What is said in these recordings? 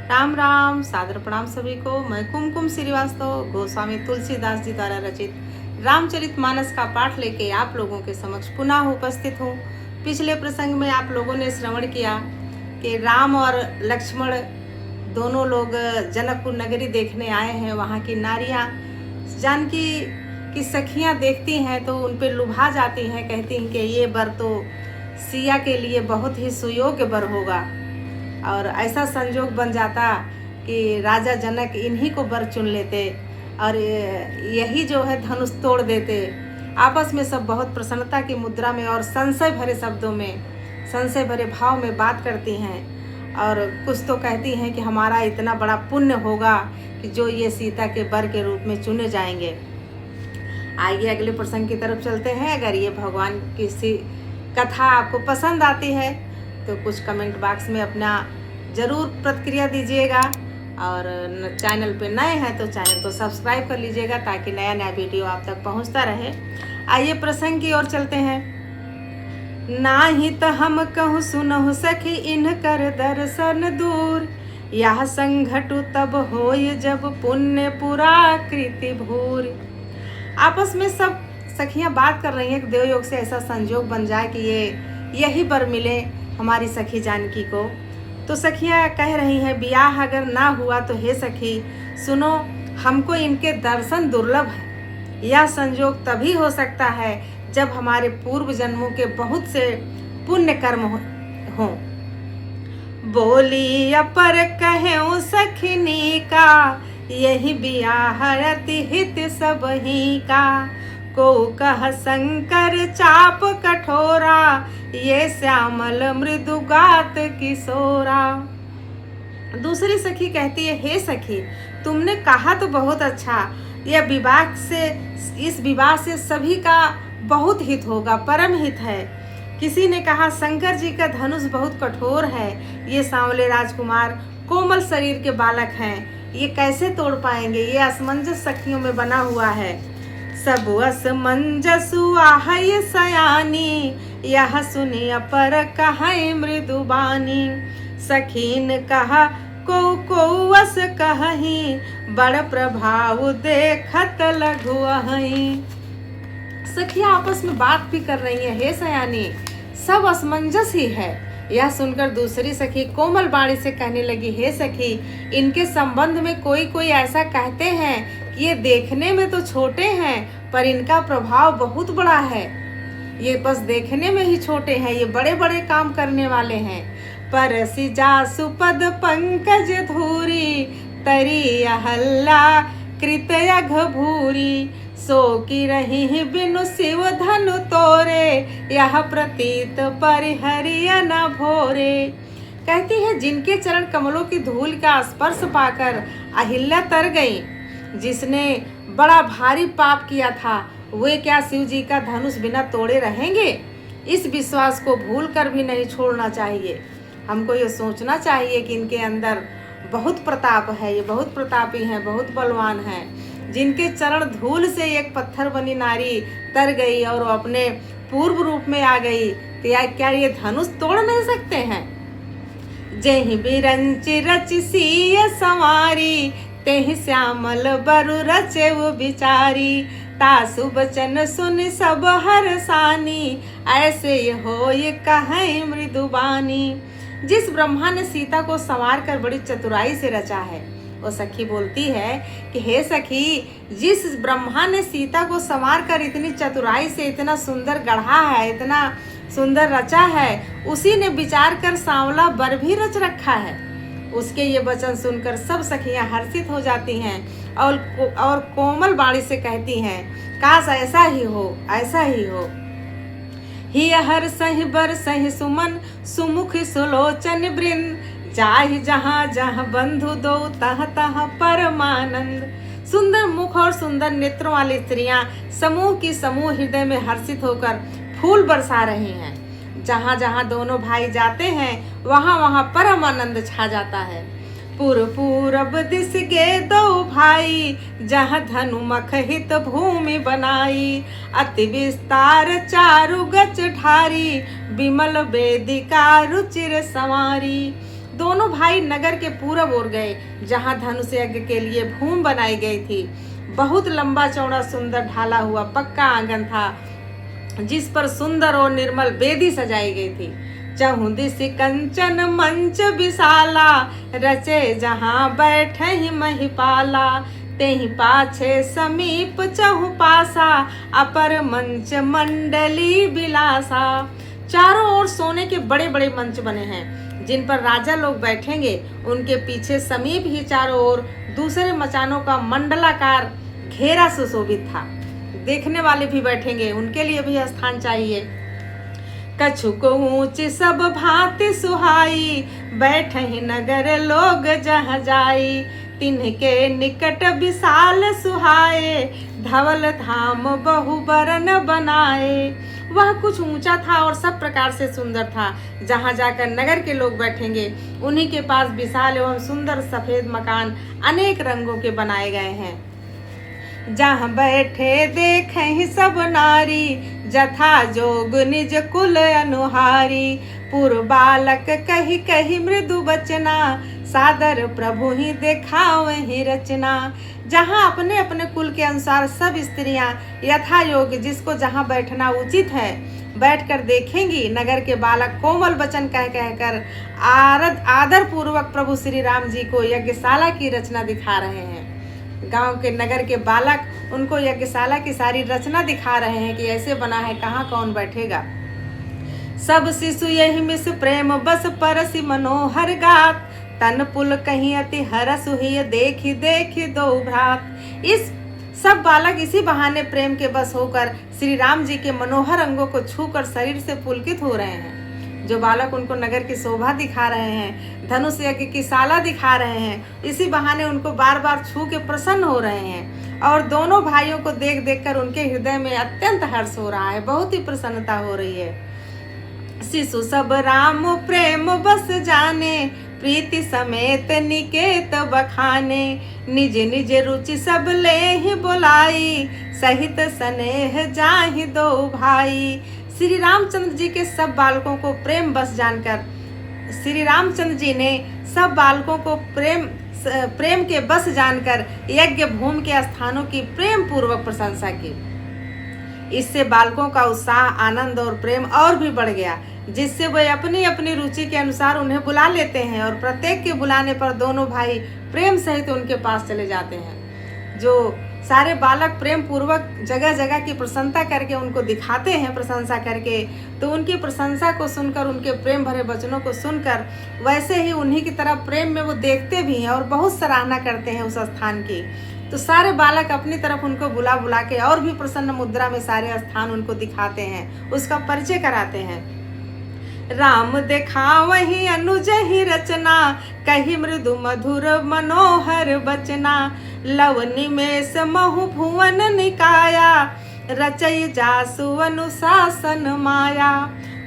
राम राम, सादर प्रणाम सभी को। मैं कुमकुम श्रीवास्तव गोस्वामी तुलसीदास जी द्वारा रचित रामचरितमानस का पाठ लेके आप लोगों के समक्ष पुनः उपस्थित हूँ। पिछले प्रसंग में आप लोगों ने श्रवण किया कि राम और लक्ष्मण दोनों लोग जनकपुर नगरी देखने आए हैं। वहाँ की नारियाँ जानकी की सखियाँ देखती हैं तो उन पर लुभा जाती हैं, कहती हैं कि ये वर तो सिया के लिए बहुत ही सुयोग्य वर होगा। और ऐसा संजोग बन जाता कि राजा जनक इन्हीं को वर चुन लेते और यही जो है धनुष तोड़ देते। आपस में सब बहुत प्रसन्नता की मुद्रा में और संशय भरे शब्दों में, संशय भरे भाव में बात करती हैं और कुछ तो कहती हैं कि हमारा इतना बड़ा पुण्य होगा कि जो ये सीता के वर के रूप में चुने जाएंगे। आइए अगले प्रसंग की तरफ चलते हैं। अगर ये भगवान की कथा आपको पसंद आती है तो कुछ कमेंट बॉक्स में अपना ज़रूर प्रतिक्रिया दीजिएगा और चैनल पे नए हैं तो चैनल को सब्सक्राइब कर लीजिएगा ताकि नया नया वीडियो आप तक पहुंचता रहे। आइए प्रसंग की ओर चलते हैं। नाही तो हम कहूँ सुनहु सखी इन कर दर्शन दूर, यह संघटु तब होय जब पुण्य पुराकृति भूर। आपस में सब सखियां बात कर रही हैं कि देवयोग से ऐसा संजोग बन जाए कि यही वर मिले हमारी सखी जानकी को। तो सखियां कह रही हैं ब्याह अगर ना हुआ तो हे सखी सुनो, हमको इनके दर्शन दुर्लभ है। यह संजोग तभी हो सकता है जब हमारे पूर्व जन्मों के बहुत से पुण्य कर्म हो। बोली अपर कहूँ सखिनी का, यही ब्याह अति हित सब ही का। को कह शंकर चाप कठोरा, ये श्यामल मृदुगात किशोरा। दूसरी सखी कहती है हे सखी तुमने कहा तो बहुत अच्छा, यह विवाह से, इस विवाह से सभी का बहुत हित होगा, परम हित है। किसी ने कहा शंकर जी का धनुष बहुत कठोर है, ये सांवले राजकुमार कोमल शरीर के बालक हैं, ये कैसे तोड़ पाएंगे, ये असमंजस सखियों में बना हुआ है। सब असमंजसु आहय सयानी, यह सुनी अपर कहै मृदुबानी। सखीन कहा को वस कहही, बड़ प्रभाव देखत लघु अहई। सखियां आपस में बात भी कर रही है हे सयानी सब असमंजस ही है। यह सुनकर दूसरी सखी कोमल बाणी से कहने लगी हे सखी इनके संबंध में कोई ऐसा कहते हैं कि ये देखने में तो छोटे हैं पर इनका प्रभाव बहुत बड़ा है। ये बस देखने में ही छोटे हैं, ये बड़े बड़े काम करने वाले हैं। परसि जासु पद पंकज धूरी, तरी अहल्ला कृत यघ भूरी। सो की रही बिनु शिव धनु तोरे, यह प्रतीत परिहरिय न भोरे। कहती है जिनके चरण कमलों की धूल का स्पर्श पाकर अहिल्या तर गई, जिसने बड़ा भारी पाप किया था वे क्या शिव जी का धनुष बिना तोड़े रहेंगे। इस विश्वास को भूल कर भी नहीं छोड़ना चाहिए। हमको ये सोचना चाहिए कि इनके अंदर बहुत प्रताप है, ये बहुत प्रतापी हैं, बहुत बलवान हैं। जिनके चरण धूल से एक पत्थर बनी नारी तर गई और वो अपने पूर्व रूप में आ गई तो क्या ये धनुष तोड़ नहीं सकते हैं। जहि बिरंचि रचि सिय संवारी, तेहि श्यामल बरु रचे वो बिचारी। तासु बचन सुन सब हरसानी, ऐसे हो ये कहें मृदुबानी। जिस ब्रह्मा ने सीता को संवार कर बड़ी चतुराई से रचा है, वो सखी बोलती है कि हे सखी जिस ब्रह्मा ने सीता को संवार कर इतनी चतुराई से इतना सुंदर गढ़ा है, इतना सुंदर रचा है, उसी ने विचार कर सांवला वर भी रच रखा है। उसके ये वचन सुनकर सब सखियां हर्षित हो जाती हैं और कोमल बाणी से कहती हैं काश ऐसा ही हो, ऐसा ही हो। ही हर सही बर सही सुमन, सुमुख सुलोचन वृंद। जाहि जहाँ जहाँ बंधु दो, तह तह परमानंद। सुंदर मुख और सुंदर नेत्रों वाली स्त्रियां समूह की समूह हृदय में हर्षित होकर फूल बरसा रही हैं। जहाँ जहाँ दोनों भाई जाते हैं वहाँ वहाँ परम आनंद छा जाता है। पूरब दिस गे दो भाई, जहाँ धनु मख हित भूमि बनाई। अति विस्तार चारु गच ढारी, विमल वेदिका रुचिर संवारी। दोनों भाई नगर के पूरब ओर गए, जहाँ धनुष यज्ञ के लिए भूमि बनाई गई थी। बहुत लंबा चौड़ा सुंदर ढाला हुआ पक्का आंगन था, जिस पर सुंदर और निर्मल वेदी सजाई गई थी। चहुदिस कंचन मंच विशाला, रचे जहाँ बैठे ही महिपाला। तेहि पाछे समीप चहु पासा, अपर मंच मंडली बिलासा। चारों ओर सोने के बड़े बड़े मंच बने हैं, जिन पर राजा लोग बैठेंगे। उनके पीछे समीप ही चारों ओर दूसरे मचानों का मंडलाकार घेरा सुशोभित था। देखने वाले भी बैठेंगे, उनके लिए भी स्थान चाहिए। कछुक ऊंच सब भांति सुहाई, बैठहि नगर लोग जहाँ जाई। तिनके निकट विशाल सुहाए, धवल धाम बहु बरन बनाए। वह कुछ ऊंचा था और सब प्रकार से सुंदर था। जहाँ जाकर नगर के लोग बैठेंगे, उन्हीं के पास विशाल एवं सुंदर सफेद मकान अनेक रंगों के बनाए गए हैं। जहाँ बैठे देखें सब नारी, जथा जोग निज कुल अनुहारी। पूर्व बालक कही कही मृदु बचना, सादर प्रभु ही देखावहि रचना। जहाँ अपने अपने कुल के अनुसार सब स्त्रियां यथा योग जिसको जहाँ बैठना उचित है बैठकर देखेंगी। नगर के बालक कोमल वचन कह कहकर आदर पूर्वक प्रभु श्री राम जी को यज्ञशाला की रचना दिखा रहे हैं। गांव के नगर के बालक उनको यज्ञशाला की सारी रचना दिखा रहे हैं कि ऐसे बना है, कहाँ कौन बैठेगा। सब शिशु यही मिस प्रेम बस परसि मनोहर गात, तन पुल कहीं अति हरस हुई देखी देखी दो भ्रात। इस सब बालक इसी बहाने प्रेम के बस होकर श्री राम जी के मनोहर अंगों को छूकर शरीर से पुलकित हो रहे हैं। जो बालक उनको नगर की शोभा दिखा रहे हैं, धनुष यज्ञ की शाला दिखा रहे हैं, इसी बहाने उनको बार बार छू के प्रसन्न हो रहे हैं। और दोनों भाइयों को देख देख कर उनके हृदय में अत्यंत हर्ष हो रहा है, बहुत ही प्रसन्नता हो रही है। शिशु सब राम प्रेम बस जाने, प्रीति समेत निकेत बखाने। निज निज रुचि सब ले ही बुलाई, सहित स्नेह जाहि दो भाई। श्री रामचंद्र जी के सब बालकों को प्रेम बस जानकर श्री रामचंद्र जी ने सब बालकों को प्रेम के बस जानकर यज्ञ भूमि के स्थानों की प्रेम पूर्वक प्रशंसा की। इससे बालकों का उत्साह, आनंद और प्रेम और भी बढ़ गया, जिससे वे अपनी अपनी रुचि के अनुसार उन्हें बुला लेते हैं और प्रत्येक के बुलाने पर दोनों भाई प्रेम सहित उनके पास चले जाते हैं। जो सारे बालक प्रेम पूर्वक जगह जगह की प्रशंसा करके उनको दिखाते हैं, प्रशंसा करके, तो उनकी प्रशंसा को सुनकर, उनके प्रेम भरे वचनों को सुनकर वैसे ही उन्हीं की तरफ प्रेम में वो देखते भी हैं और बहुत सराहना करते हैं उस स्थान की। तो सारे बालक अपनी तरफ उनको बुला बुला के और भी प्रसन्न मुद्रा में सारे स्थान उनको दिखाते हैं, उसका परिचय कराते हैं। राम देखावहि अनुज ही रचना, कही मृदु मधुर मनोहर बचना। लव निमेष महु भुवन निकाया, रचय जासु अनुशासन माया।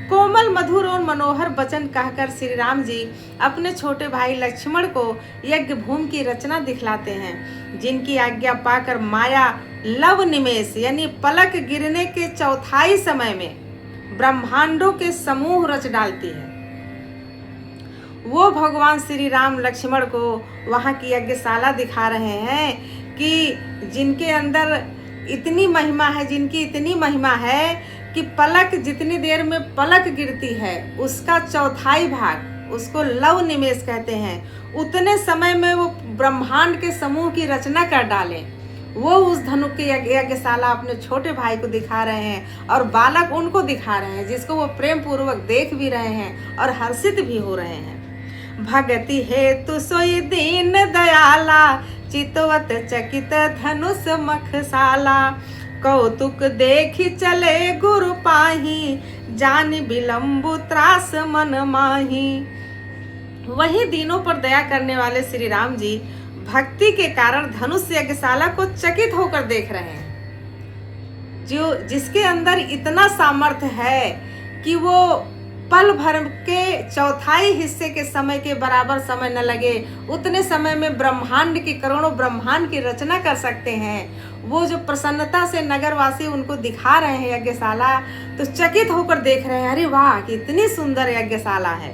कोमल मधुर और मनोहर वचन कहकर श्री राम जी अपने छोटे भाई लक्ष्मण को यज्ञ भूमि की रचना दिखलाते हैं, जिनकी आज्ञा पाकर माया लव निमेष यानी पलक गिरने के चौथाई समय में ब्रह्मांडों के समूह रच डालती है। वो भगवान श्री राम लक्ष्मण को वहाँ की यज्ञशाला दिखा रहे हैं कि जिनके अंदर इतनी महिमा है, जिनकी इतनी महिमा है कि पलक जितनी देर में पलक गिरती है उसका चौथाई भाग, उसको लव निमेष कहते हैं, उतने समय में वो ब्रह्मांड के समूह की रचना कर डालें। वो उस धनुष की यज्ञशाला अपने छोटे भाई को दिखा रहे हैं और बालक उनको दिखा रहे हैं, जिसको वो प्रेम पूर्वक देख भी रहे हैं और हर्षित भी हो रहे हैं। भगति हेतु सोई दीन दयाला, चितवत चकित धनुष मखशाला। कौतुक देखी चले गुरु पाही, जानि विलंबु त्रास मन माही। वही दीनों पर दया करने वाले श्री राम जी भक्ति के कारण धनुष यज्ञशाला को चकित होकर देख रहे हैं, जिसके अंदर इतना सामर्थ्य है कि वो पल भर के चौथाई हिस्से के समय के बराबर समय न लगे, उतने समय में ब्रह्मांड की करोड़ों ब्रह्मांड की रचना कर सकते हैं। वो जो प्रसन्नता से नगरवासी उनको दिखा रहे हैं यज्ञशाला, तो चकित होकर देख रहे हैं, अरे वाह कितनी सुंदर यज्ञशाला है।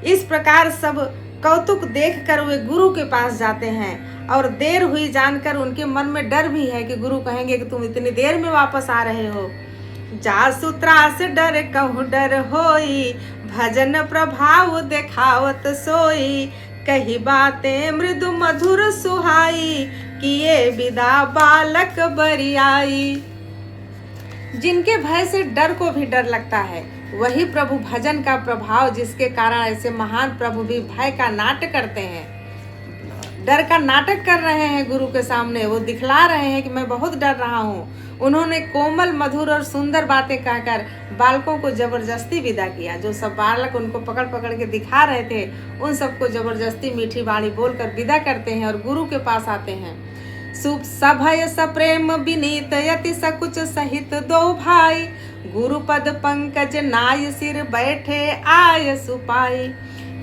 इस प्रकार सब कौतुक देखकर वे गुरु के पास जाते हैं और देर हुई जानकर उनके मन में डर भी है कि गुरु कहेंगे कि तुम इतनी देर में वापस आ रहे हो। जासु त्रास डर कहूँ डर होई, भजन प्रभाव देखावत सोई, कही बातें मृदु मधुर सुहाई, किए विदा बालक बरियाई। जिनके भय से डर को भी डर लगता है, वही प्रभु भजन का प्रभाव, जिसके कारण ऐसे महान प्रभु भी भय का नाटक करते हैं, डर का नाटक कर रहे हैं गुरु के सामने। वो दिखला रहे हैं कि मैं बहुत डर रहा हूँ। उन्होंने कोमल मधुर और सुंदर बातें कहकर बालकों को जबरदस्ती विदा किया। जो सब बालक उनको पकड़ पकड़ के दिखा रहे थे, उन सबको जबरदस्ती मीठी बाणी बोलकर विदा करते हैं और गुरु के पास आते हैं। सुप सभय सप्रेम विनीत यति सकुच सहित दो भाई, गुरुपद पंकज नाय सिर बैठे आय सुपाई।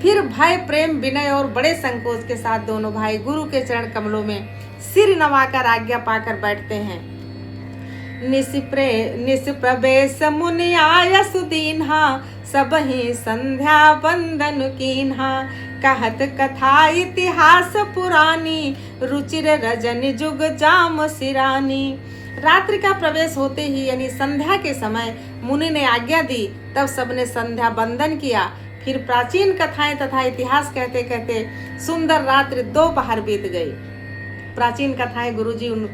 फिर भय प्रेम विनय और बड़े संकोच के साथ दोनों भाई गुरु के चरण कमलों में सिर नवाकर आज्ञा पाकर बैठते हैं। निष्प्रवेश मुनि आय सुदीन्हा, सबहि संध्या वंदन कीन्हा, कहत कथा इतिहास पुरानी, रुचिर रजन जुग जाम सिरानी। रात्रि का प्रवेश होते ही यानी संध्या के समय मुनि ने आज्ञा दी, तब सबने संध्या वंदन किया। फिर प्राचीन कथाएं तथा इतिहास कहते कहते सुंदर रात्रि 2 पहर बीत गई। प्राचीन कथाएं गुरुजी उन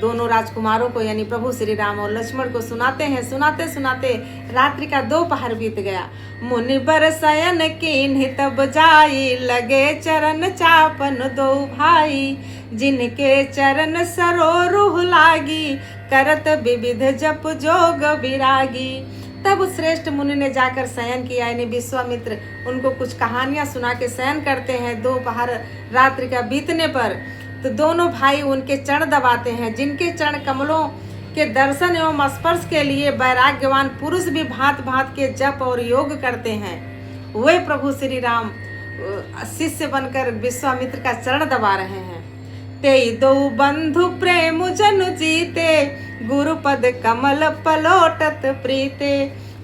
दोनों राजकुमारों को यानी प्रभु श्री राम और लक्ष्मण को सुनाते हैं। सुनाते सुनाते रात्रि का 2 पहर बीत गया। मुनि बर शयन कीन्हि तब जाई, लगे चरण चापन 2 भाई, जिनके चरण सरोरुह लागी, करत विविध जप जोग विरागी। तब श्रेष्ठ मुनि ने जाकर शयन किया, यानी विश्वामित्र उनको कुछ कहानियां सुना के शयन करते हैं। 2 पहर रात्रि का बीतने पर तो दोनों भाई उनके चरण दबाते हैं। जिनके चरण कमलों के दर्शन एवं स्पर्श के लिए वैराग्यवान पुरुष भी भांत भांत के जप और योग करते हैं, वे प्रभु श्री राम शिष्य बनकर विश्वामित्र का चरण दबा रहे हैं। तेई 2 बंधु प्रेम जनु जीते, गुरुपद कमल पलोटत प्रीते,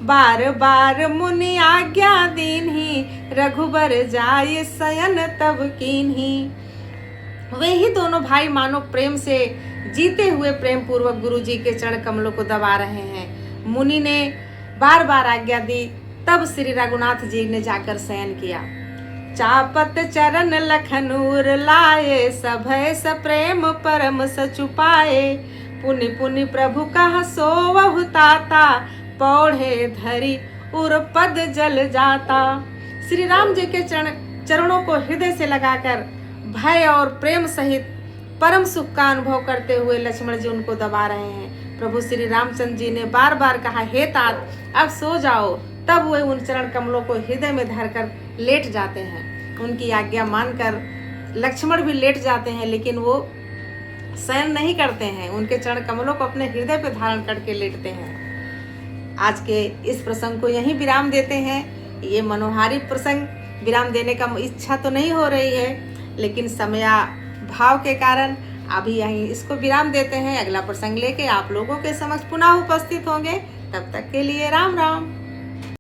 बार बार मुनि आज्ञा दीन्ही, रघुबर जाय शयन तब कीन्ही। वे ही दोनों भाई मानो प्रेम से जीते हुए प्रेम पूर्वक गुरु जी के चरण कमलों को दबा रहे हैं। मुनि ने बार बार आज्ञा दी, तब श्री रघुनाथ जी ने जाकर शयन किया। चापत चरण लखनूर लाए, सभय सप्रेम परम सचुपाए, पुनि पुनि प्रभु कहा सोवहु ताता, पौढ़े धरी उर पद जल जाता। श्री राम जी के चरणों को हृदय से लगाकर भय और प्रेम सहित परम सुख का अनुभव करते हुए लक्ष्मण जी उनको दबा रहे हैं। प्रभु श्री रामचंद्र जी ने बार बार कहा, हे तात अब सो जाओ। तब वे उन चरण कमलों को हृदय में धरकर लेट जाते हैं। उनकी आज्ञा मानकर लक्ष्मण भी लेट जाते हैं, लेकिन वो शयन नहीं करते हैं, उनके चरण कमलों को अपने हृदय पर धारण करके लेटते हैं। आज के इस प्रसंग को यहीं विराम देते हैं। ये मनोहारी प्रसंग विराम देने का इच्छा तो नहीं हो रही है, लेकिन समय भाव के कारण अभी यहीं इसको विराम देते हैं। अगला प्रसंग लेके आप लोगों के समक्ष पुनः उपस्थित होंगे। तब तक के लिए राम राम।